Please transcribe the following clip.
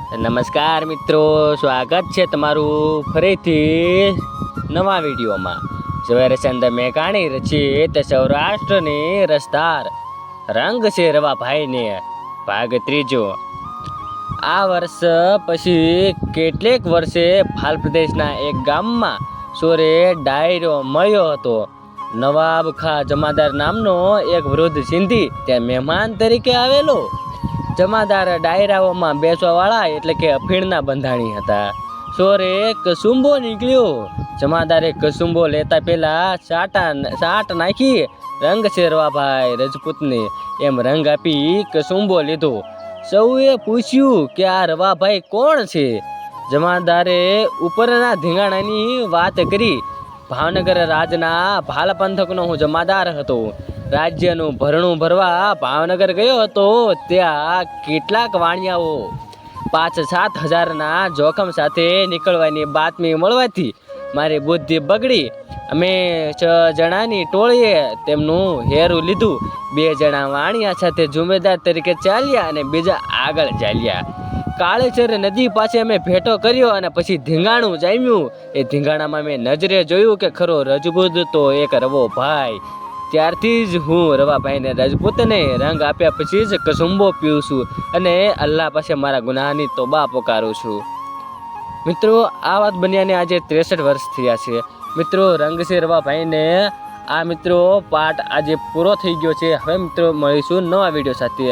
નમસ્કાર મિત્રો, સ્વાગત છે તમારું ફરીથી નવા વિડીયોમાં. ઝવેરચંદ મેઘાણી રચિત સૌરાષ્ટ્રની રસધાર રંગ છે રવાભાઈને ભાગ ત્રીજો. આ વર્ષ પછી કેટલેક વર્ષે ભાલ પ્રદેશના એક ગામમાં સોરે ડાયરો મળ્યો હતો. નવાબ ખા જમાદાર નામનો એક વૃદ્ધ સિંધી ત્યાં મહેમાન તરીકે આવેલો. જમાદાર ડાયરાઓમાં બેસવાવાળા એટલે કે અફીણના બંધાણી હતા. સોરે કસુંબો નીકળ્યો. જમાદારે કસુંબો લેતા પહેલા સાટ નાખી રંગ છે રવાભાઈ રજપૂતને એમ રંગ આપી કસુંબો લીધો. સૌએ પૂછ્યું કે આ રવાભાઈ કોણ છે. જમાદારે ઉપરના ધીંગાણાની વાત કરી. ભાવનગર રાજના ભાલ પંથકનો હું જમાદાર હતો. રાજ્યનું ભરણું ભરવા ભાવનગર ગયો હતો. ત્યાં કેટલાક વાણિયાઓ 5-7 હજારના જોખમ સાથે નીકળવાની બાતમી મળવાથી મારી બુદ્ધિ બગડી. અમે 6 જણાની ટોળીએ તેમનું હેરું લીધું. 2 જણા વાણિયા સાથે જુમેદાર તરીકે ચાલ્યા અને બીજા આગળ ચાલ્યા. કાળેચર નદી પાસે અમે ભેટો કર્યો અને પછી ધીંગાણું જામ્યું. એ ધીંગાણામાં મેં નજરે જોયું કે ખરો રજપૂત તો એક રવો ભાઈ. ત્યારથી જ હું રવાભાઈને રજપૂતને રંગ આપ્યા પછી જ કસુંબો પીઉં છું અને અલ્લાહ પાસે મારા ગુનાહની તોબા પોકારું છું. મિત્રો, આ વાત બન્યાને આજે 63 વર્ષ થયા છે. મિત્રો, રંગ છે રવાભાઈને આ મિત્રો પાઠ આજે પૂરો થઈ ગયો છે. હવે મિત્રો મળીશું નવા વિડીયો સાથે.